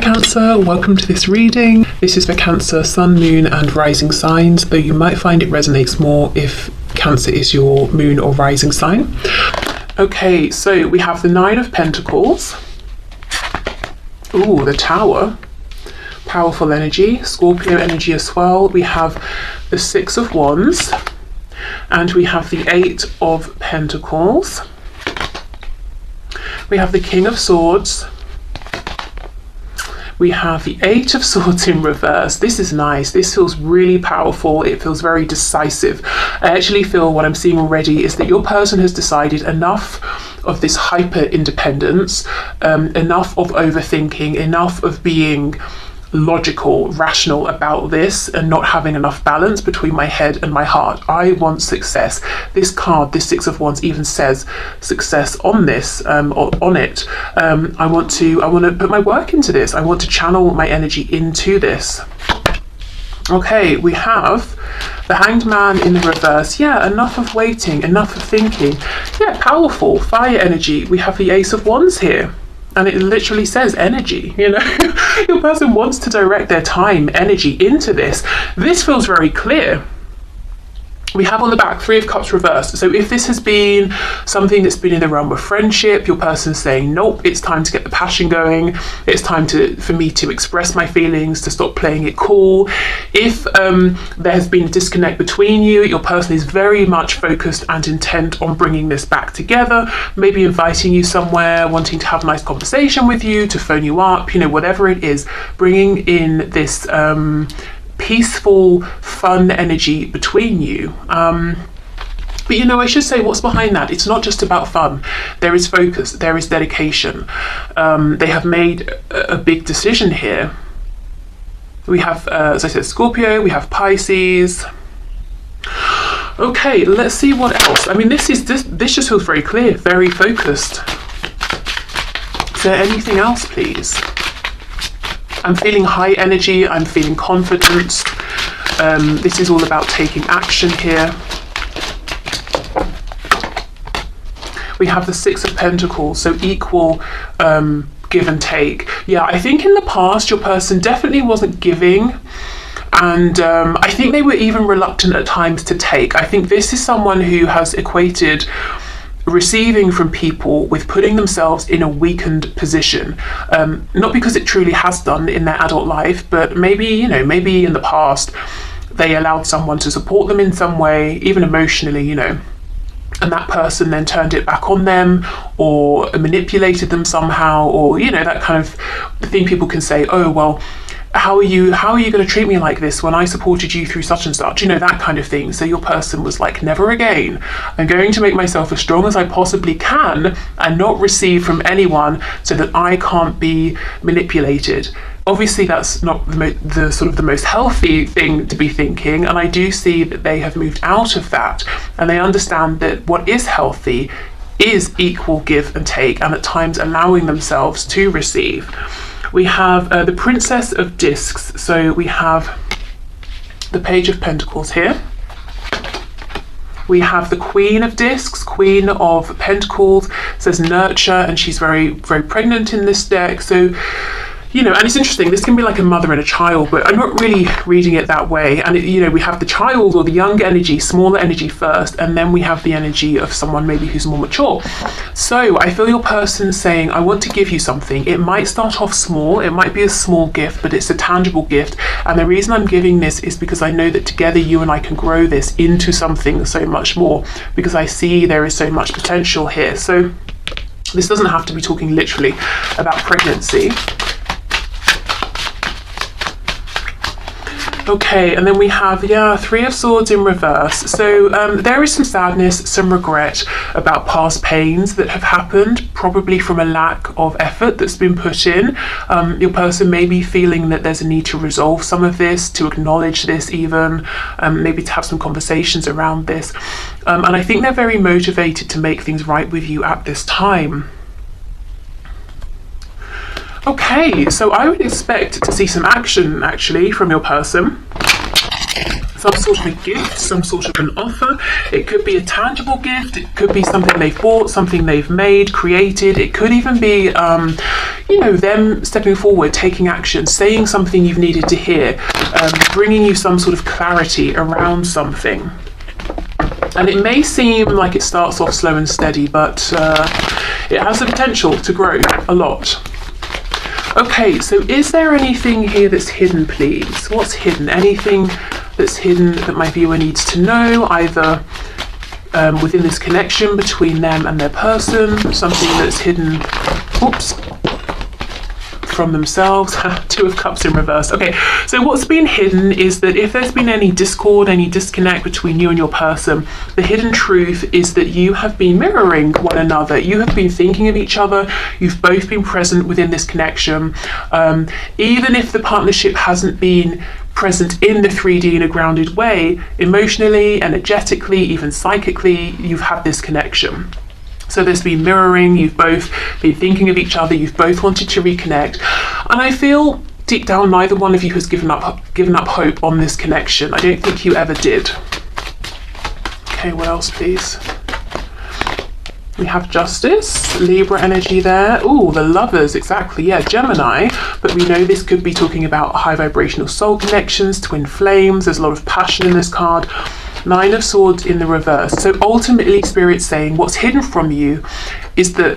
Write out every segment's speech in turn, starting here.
Cancer, welcome to this reading. This is for Cancer, Sun, Moon and Rising signs, though you might find it resonates more if Cancer is your moon or rising sign. Okay, so we have the Nine of Pentacles. Ooh, the Tower. Powerful energy. Scorpio energy as well. We have the Six of Wands. And we have the Eight of Pentacles. We have the King of Swords. We have the Eight of Swords in reverse. This is nice. This feels really powerful. It feels very decisive. I actually feel what I'm seeing already is that your person has decided enough of this hyper independence, enough of overthinking, enough of being logical, rational about this and not having enough balance between my head and my heart. I want success. This card, this Six of Wands, even says success on this, on it. I want to put my work into this. I want to channel my energy into this. Okay, we have the Hanged Man in the reverse. Yeah, enough of waiting, enough of thinking. Yeah, powerful, fire energy. We have the Ace of Wands here. And it literally says energy, you know. Your person wants to direct their time, energy into this. This feels very clear. We have on the back Three of Cups reversed. So if this has been something that's been in the realm of friendship, your person's saying, nope, it's time to get the passion going. It's time for me to express my feelings, to stop playing it cool. If there has been a disconnect between you, your person is very much focused and intent on bringing this back together, maybe inviting you somewhere, wanting to have a nice conversation with you, to phone you up, you know, whatever it is, bringing in this peaceful, fun energy between you. But you know, I should say what's behind that. It's not just about fun. There is focus, there is dedication. They have made a big decision here. We have, as I said, Scorpio, we have Pisces. Okay, let's see what else. I mean, this just feels very clear, very focused. Is there anything else, please? I'm feeling high energy, I'm feeling confidence. This is all about taking action here. We have the Six of Pentacles, so equal give and take. Yeah, I think in the past your person definitely wasn't giving, and I think they were even reluctant at times to take. I think this is someone who has equated receiving from people with putting themselves in a weakened position, not because it truly has done in their adult life, but maybe, you know, maybe in the past they allowed someone to support them in some way, even emotionally, you know, and that person then turned it back on them or manipulated them somehow, or, you know, that kind of thing people can say, oh, well, how are you going to treat me like this when I supported you through such and such, you know, that kind of thing. So your person was like, never again. I'm going to make myself as strong as I possibly can and not receive from anyone so that I can't be manipulated. Obviously that's not the sort of the most healthy thing to be thinking, and I do see that they have moved out of that and they understand that what is healthy is equal give and take, and at times allowing themselves to receive. We have the Princess of Discs. So we have the Page of Pentacles here. We have the Queen of Discs, Queen of Pentacles, says nurture, and she's very, very pregnant in this deck. So, you know, and it's interesting, this can be like a mother and a child, but I'm not really reading it that way. And, you know, we have the child or the young energy, smaller energy first, and then we have the energy of someone maybe who's more mature. So I feel your person saying, I want to give you something. It might start off small, it might be a small gift, but it's a tangible gift. And the reason I'm giving this is because I know that together you and I can grow this into something so much more, because I see there is so much potential here. So this doesn't have to be talking literally about pregnancy. Okay, and then we have, yeah, Three of Swords in reverse. So there is some sadness, some regret about past pains that have happened, probably from a lack of effort that's been put in. Your person may be feeling that there's a need to resolve some of this, to acknowledge this even, maybe to have some conversations around this. And I think they're very motivated to make things right with you at this time. Okay, so I would expect to see some action actually from your person. some sort of a gift, some sort of an offer. It could be a tangible gift. It could be something they've bought, something they've made, created. It could even be, them stepping forward, taking action, saying something you've needed to hear, bringing you some sort of clarity around something. And it may seem like it starts off slow and steady, but it has the potential to grow a lot. Okay, so is there anything here that's hidden, please? What's hidden? Anything that's hidden that my viewer needs to know, either within this connection between them and their person, something that's hidden, from themselves. Two of Cups in reverse. Okay, so what's been hidden is that if there's been any discord, any disconnect between you and your person, the hidden truth is that you have been mirroring one another. You have been thinking of each other. You've both been present within this connection. Even if the partnership hasn't been present in the 3D in a grounded way, emotionally, energetically, even psychically, you've had this connection. So there's been mirroring, you've both been thinking of each other, you've both wanted to reconnect. And I feel deep down neither one of you has given up hope on this connection. I don't think you ever did. Okay, what else please? We have Justice, Libra energy there. Oh, the Lovers, exactly, yeah, Gemini. But we know this could be talking about high vibrational soul connections, twin flames. There's a lot of passion in this card. Nine of Swords in the reverse. So ultimately, Spirit's saying what's hidden from you is that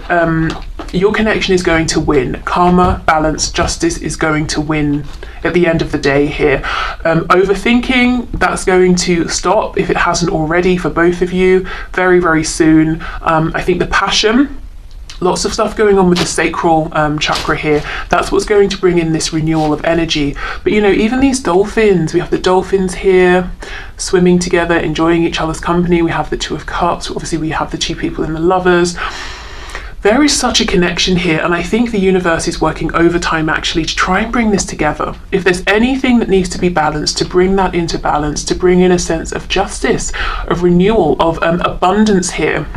your connection is going to win. Karma, balance, justice is going to win at the end of the day here. Overthinking, that's going to stop if it hasn't already for both of you very, very soon. I think the passion, lots of stuff going on with the sacral chakra here. That's what's going to bring in this renewal of energy. But even these dolphins, we have the dolphins here swimming together, enjoying each other's company. We have the Two of Cups. Obviously, we have the two people in the Lovers. There is such a connection here, and I think the universe is working overtime actually to try and bring this together. If there's anything that needs to be balanced, to bring that into balance, to bring in a sense of justice, of renewal, of abundance here.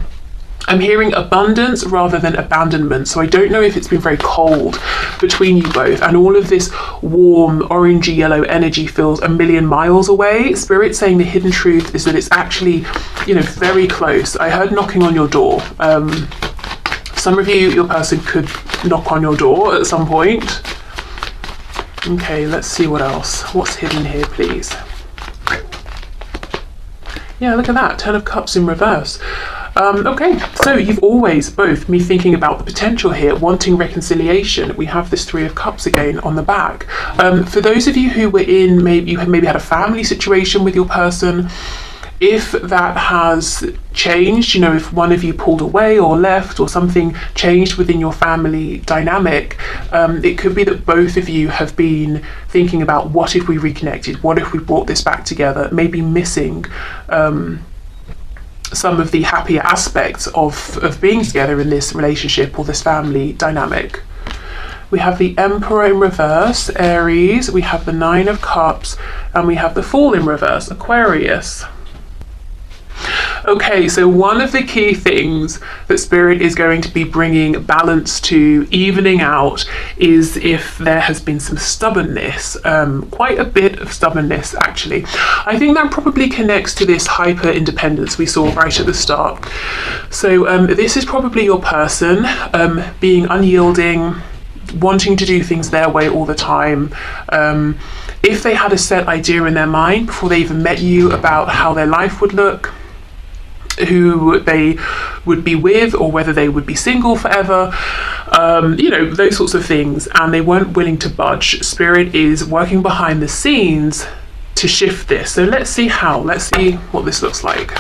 I'm hearing abundance rather than abandonment, so I don't know if it's been very cold between you both, and all of this warm orangey yellow energy feels a million miles away. Spirit's saying the hidden truth is that it's actually, very close. I heard knocking on your door. Some of you, your person could knock on your door at some point. Okay, let's see what else. What's hidden here, please? Yeah, look at that, 10 of Cups in reverse. Okay, so you've always both been thinking about the potential here, wanting reconciliation. We have this 3 of Cups again on the back. For those of you who were in, maybe you maybe had a family situation with your person, if that has changed, if one of you pulled away or left or something changed within your family dynamic, it could be that both of you have been thinking about what if we reconnected, what if we brought this back together, maybe missing some of the happier aspects of being together in this relationship or this family dynamic. We have the Emperor in reverse, Aries, we have the 9 of Cups, and we have the Fool in reverse, Aquarius. Okay, so one of the key things that Spirit is going to be bringing balance to, evening out, is if there has been some stubbornness, quite a bit of stubbornness actually. I think that probably connects to this hyper independence we saw right at the start. So this is probably your person being unyielding, wanting to do things their way all the time. If they had a set idea in their mind before they even met you about how their life would look, who they would be with, or whether they would be single forever, those sorts of things, and they weren't willing to budge. Spirit is working behind the scenes to shift this. So let's see how. Let's see what this looks like.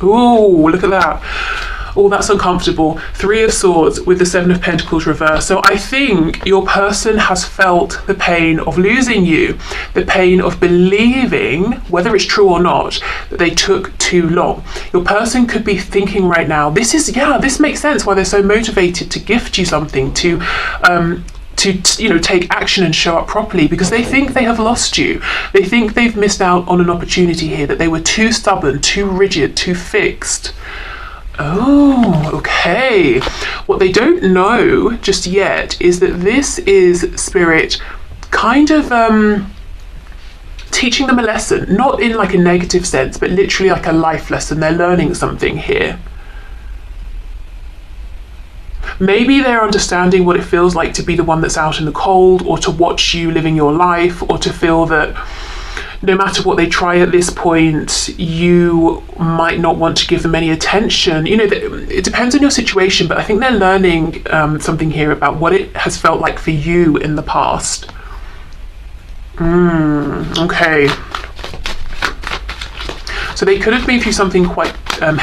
Ooh, look at that. Oh, that's uncomfortable. 3 of Swords with the 7 of Pentacles reversed. So I think your person has felt the pain of losing you, the pain of believing, whether it's true or not, that they took too long. Your person could be thinking right now, this makes sense why they're so motivated to gift you something, to take action and show up properly, because they think they have lost you. They think they've missed out on an opportunity here, that they were too stubborn, too rigid, too fixed. Oh, okay. What they don't know just yet is that this is Spirit kind of teaching them a lesson, not in like a negative sense, but literally like a life lesson. They're learning something here. Maybe they're understanding what it feels like to be the one that's out in the cold, or to watch you living your life, or to feel that no matter what they try at this point, you might not want to give them any attention. You know, it depends on your situation, but I think they're learning something here about what it has felt like for you in the past. Okay. So they could have been through something quite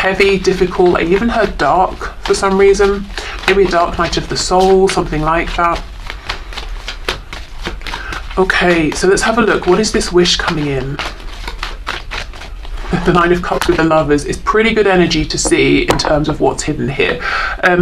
heavy, difficult. I even heard dark for some reason. Maybe a dark night of the soul, something like that. Okay, so let's have a look. What is this wish coming in? The Nine of Cups with the Lovers is pretty good energy to see in terms of what's hidden here.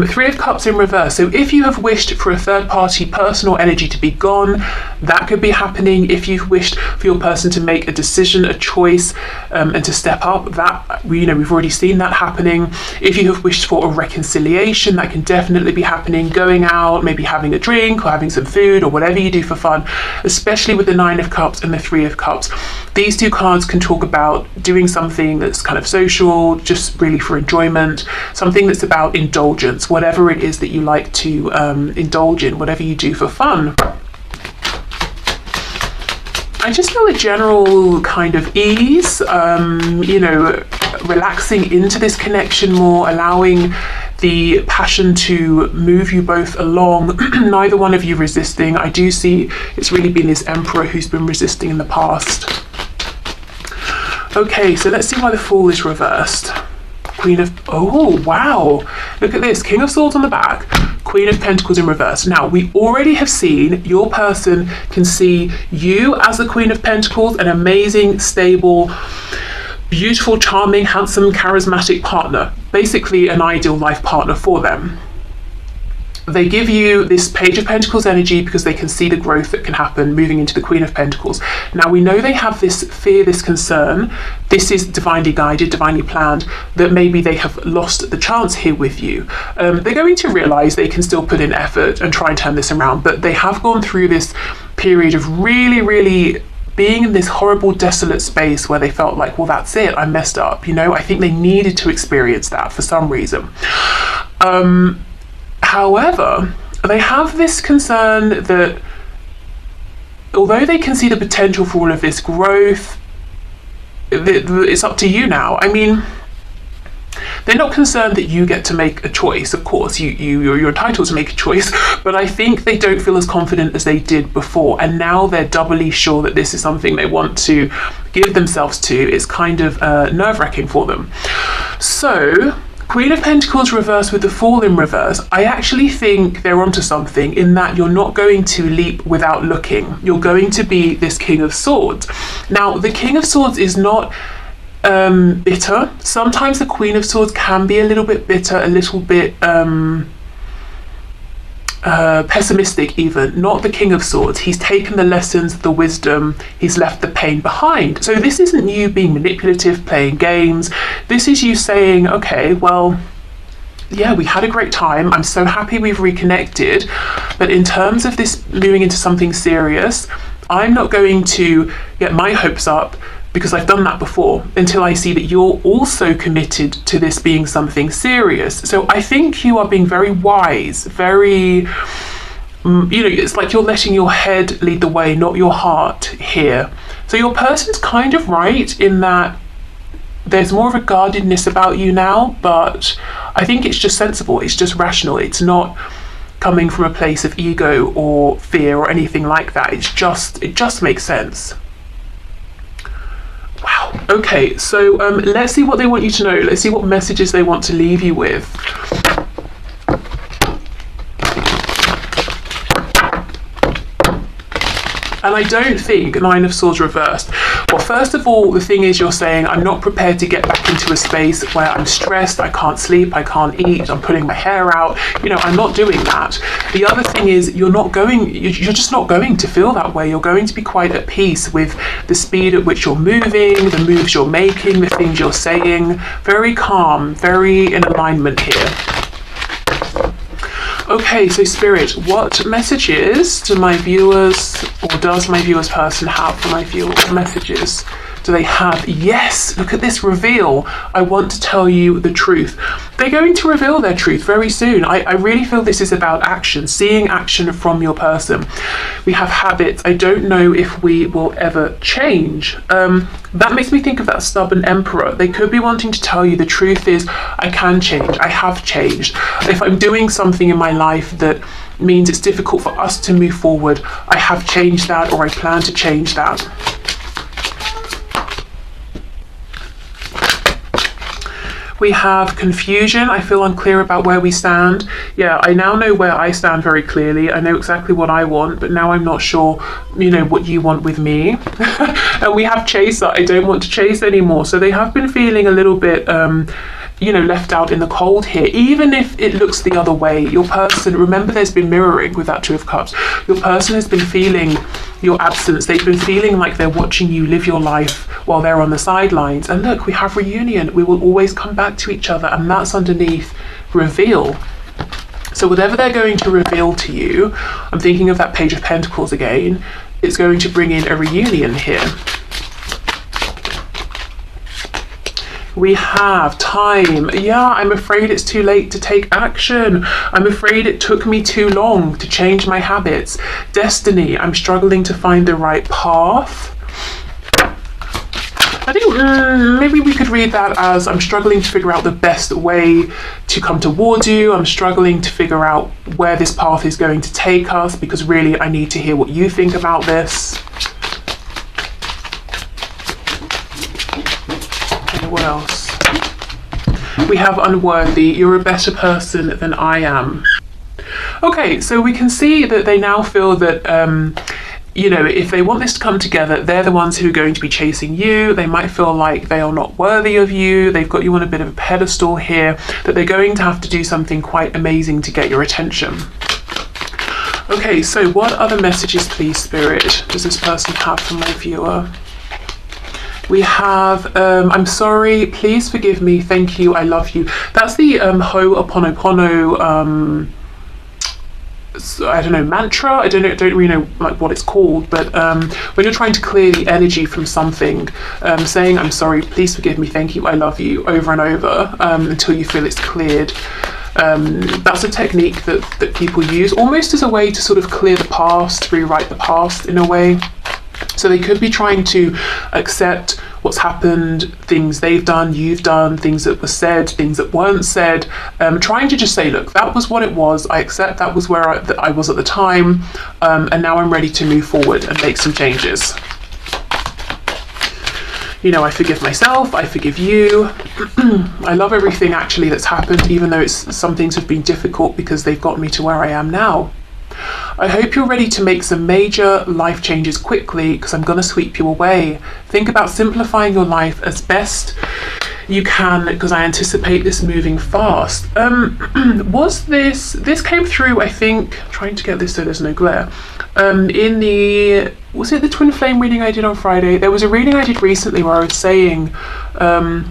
Three of Cups in reverse. So if you have wished for a third party personal energy to be gone, that could be happening. If you've wished for your person to make a decision, a choice, and to step up, that, you know, we've already seen that happening. If you have wished for a reconciliation, that can definitely be happening. Going out, maybe having a drink or having some food or whatever you do for fun, especially with the Nine of Cups and the Three of Cups. These two cards can talk about doing something that's kind of social, just really for enjoyment, something that's about indulgence, whatever it is that you like to indulge in, whatever you do for fun. I just feel a general kind of ease, you know, relaxing into this connection more, allowing the passion to move you both along, neither one of you resisting. I do see it's really been this Emperor who's been resisting in the past. Okay, so let's see why the Fool is reversed. Queen of, oh wow, look at this, King of Swords on the back, Queen of Pentacles in reverse. Now, we already have seen your person can see you as the Queen of Pentacles, an amazing, stable, beautiful, charming, handsome, charismatic partner, basically an ideal life partner for them. They give you this Page of Pentacles energy because they can see the growth that can happen moving into the Queen of Pentacles. Now, we know they have this fear, this concern. This is divinely guided, divinely planned, that maybe they have lost the chance here with you. They're going to realize they can still put in effort and try and turn this around, but they have gone through this period of really, really being in this horrible, desolate space where they felt like, well, that's it, I messed up. You know, I think they needed to experience that for some reason. However, they have this concern that although they can see the potential for all of this growth, it's up to you now. I mean, they're not concerned that you get to make a choice. Of course, you're entitled to make a choice, but I think they don't feel as confident as they did before. And now they're doubly sure that this is something they want to give themselves to. It's kind of nerve-wracking for them. So, Queen of Pentacles reversed with the Fool in reverse. I actually think they're onto something in that you're not going to leap without looking. You're going to be this King of Swords. Now, the King of Swords is not bitter. Sometimes the Queen of Swords can be a little bit bitter, a little bit pessimistic even. Not the King of Swords. He's taken the lessons, the wisdom, he's left the pain behind. So this isn't you being manipulative, playing games. This is you saying, okay, well, yeah, we had a great time. I'm so happy we've reconnected. But in terms of this moving into something serious, I'm not going to get my hopes up because I've done that before until I see that you're also committed to this being something serious. So I think you are being very wise, very, you know, it's like you're letting your head lead the way, not your heart here. So your person's kind of right in that there's more of a guardedness about you now, but I think it's just sensible, it's just rational, it's not coming from a place of ego or fear or anything like that. It just makes sense. Wow. Okay, so let's see what they want you to know. Let's see what messages they want to leave you with. And I don't think Nine of Swords reversed. Well, first of all, the thing is you're saying, I'm not prepared to get back into a space where I'm stressed, I can't sleep, I can't eat, I'm pulling my hair out. You know, I'm not doing that. The other thing is you're just not going to feel that way. You're going to be quite at peace with the speed at which you're moving, the moves you're making, the things you're saying. Very calm, very in alignment here. Okay, so Spirit, what messages do my viewers, or does my viewers person have for my viewer? What messages do they have? Yes, look at this reveal. I want to tell you the truth. They're going to reveal their truth very soon. I really feel this is about action, seeing action from your person. We have habits. I don't know if we will ever change. That makes me think of that stubborn emperor. They could be wanting to tell you the truth is, I can change. I have changed. If I'm doing something in my life that means it's difficult for us to move forward, I have changed that, or I plan to change that. We have confusion. I feel unclear about where we stand. Yeah, I now know where I stand very clearly. I know exactly what I want, but now I'm not sure, what you want with me. And we have chaser. I don't want to chase anymore. So they have been feeling a little bit, left out in the cold here, even if it looks the other way. Your person, remember there's been mirroring with that Two of Cups. Your person has been feeling your absence. They've been feeling like they're watching you live your life while they're on the sidelines. And look, we have reunion. We will always come back to each other, and that's underneath reveal. So whatever they're going to reveal to you, I'm thinking of that Page of Pentacles again, it's going to bring in a reunion here. We have time. Yeah, I'm afraid it's too late to take action. I'm afraid it took me too long to change my habits. Destiny, I'm struggling to find the right path. I think maybe we could read that as I'm struggling to figure out the best way to come towards you. I'm struggling to figure out where this path is going to take us, because really I need to hear what you think about this. What else? We have unworthy. You're a better person than I am. Okay, so we can see that they now feel that, if they want this to come together, they're the ones who are going to be chasing you. They might feel like they are not worthy of you. They've got you on a bit of a pedestal here, that they're going to have to do something quite amazing to get your attention. Okay, so what other messages, please, Spirit, does this person have for my viewer? We have, I'm sorry, please forgive me, thank you, I love you. That's the Ho'oponopono, I don't know, mantra. I don't really know what it's called, but when you're trying to clear the energy from something, saying I'm sorry, please forgive me, thank you, I love you, over and over, until you feel it's cleared. That's a technique that people use almost as a way to sort of clear the past, rewrite the past in a way. So they could be trying to accept what's happened, things they've done, you've done, things that were said, things that weren't said, trying to just say, look, that was what it was, I accept that was where I was at the time, and now I'm ready to move forward and make some changes. I forgive myself, I forgive you. I love everything actually that's happened, even though some things have been difficult, because they've got me to where I am now. I hope you're ready to make some major life changes quickly, because I'm going to sweep you away. Think about simplifying your life as best you can, because I anticipate this moving fast. This came through, I think, trying to get this so there's no glare, was it the twin flame reading I did on Friday? There was a reading I did recently where I was saying, I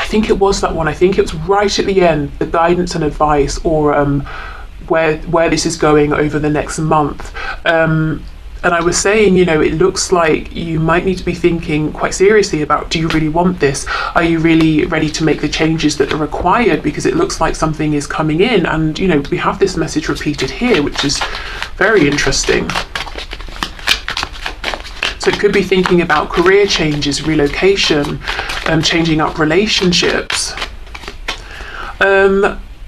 think it was that one, I think it was right at the end, the guidance and advice, or where this is going over the next month. And I was saying, it looks like you might need to be thinking quite seriously about, do you really want this? Are you really ready to make the changes that are required? Because it looks like something is coming in, and we have this message repeated here, which is very interesting. So it could be thinking about career changes, relocation, changing up relationships.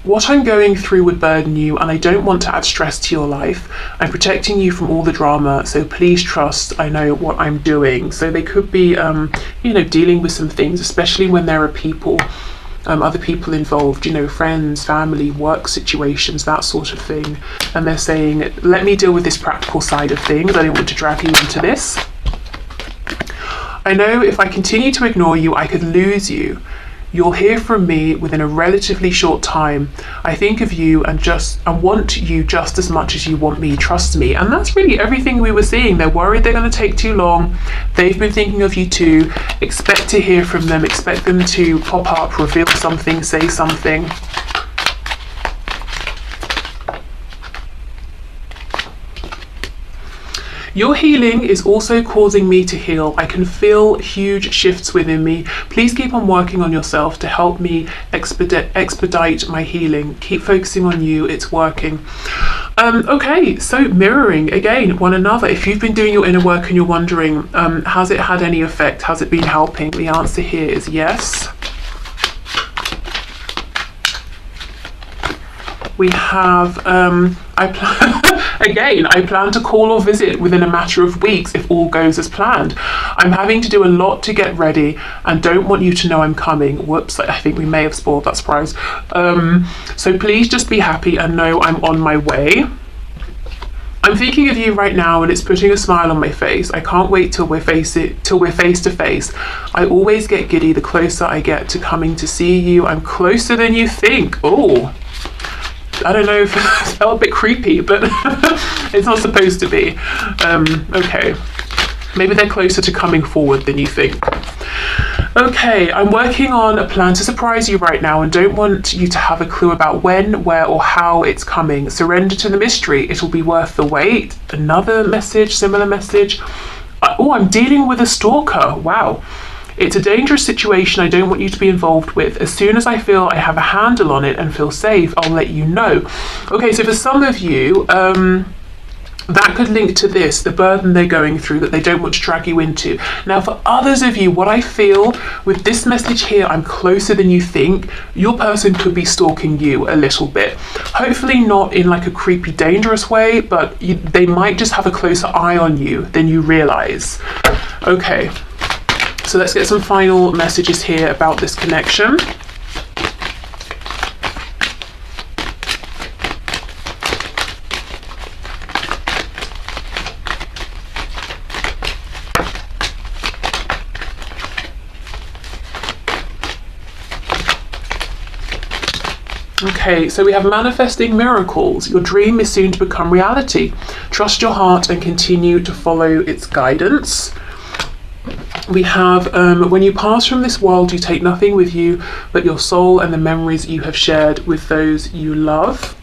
What I'm going through would burden you, and I don't want to add stress to your life. I'm protecting you from all the drama, so please trust I know what I'm doing. So they could be, dealing with some things, especially when there are people, other people involved, friends, family, work situations, that sort of thing. And they're saying, let me deal with this practical side of things. I don't want to drag you into this. I know if I continue to ignore you, I could lose you. You'll hear from me within a relatively short time. I think of you and want you just as much as you want me, trust me. And that's really everything we were seeing. They're worried they're going to take too long. They've been thinking of you too. Expect to hear from them. Expect them to pop up, reveal something, say something. Your healing is also causing me to heal. I can feel huge shifts within me. Please keep on working on yourself to help me expedite my healing. Keep focusing on you. It's working. Okay, so mirroring again one another. If you've been doing your inner work and you're wondering, has it had any effect? Has it been helping? The answer here is yes. We have, I plan to call or visit within a matter of weeks if all goes as planned. I'm having to do a lot to get ready and don't want you to know I'm coming. Whoops, I think we may have spoiled that surprise. So please just be happy and know I'm on my way. I'm thinking of you right now and it's putting a smile on my face. I can't wait till we're face to face. I always get giddy the closer I get to coming to see you. I'm closer than you think. Oh, I don't know if it felt a bit creepy, but it's not supposed to be. Okay, maybe they're closer to coming forward than you think. Okay, I'm working on a plan to surprise you right now and don't want you to have a clue about when, where, or how it's coming. Surrender to the mystery. It'll be worth the wait. Another message, similar message. Oh, I'm dealing with a stalker. Wow. It's a dangerous situation I don't want you to be involved with. As soon as I feel I have a handle on it and feel safe, I'll let you know. Okay, so for some of you, that could link to this, the burden they're going through that they don't want to drag you into. Now, for others of you, what I feel with this message here, I'm closer than you think, your person could be stalking you a little bit. Hopefully not in like a creepy, dangerous way, but they might just have a closer eye on you than you realize. Okay. So let's get some final messages here about this connection. Okay, so we have manifesting miracles. Your dream is soon to become reality. Trust your heart and continue to follow its guidance. We have, when you pass from this world, you take nothing with you but your soul and the memories you have shared with those you love.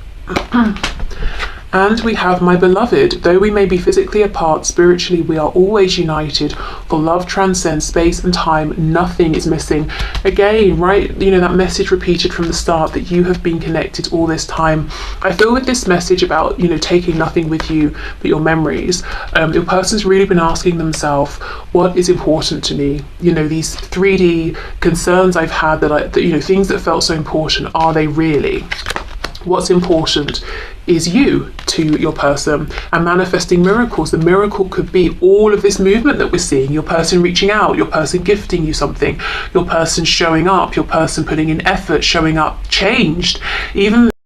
And we have, my beloved, though we may be physically apart, spiritually we are always united, for love transcends space and time, nothing is missing. Again, right, that message repeated from the start that you have been connected all this time. I feel with this message about, taking nothing with you but your memories, your person's really been asking themselves, what is important to me? These 3D concerns I've had things that felt so important, are they really? What's important is you to your person, and manifesting miracles. The miracle could be all of this movement that we're seeing, your person reaching out, your person gifting you something, your person showing up, your person putting in effort, showing up changed, even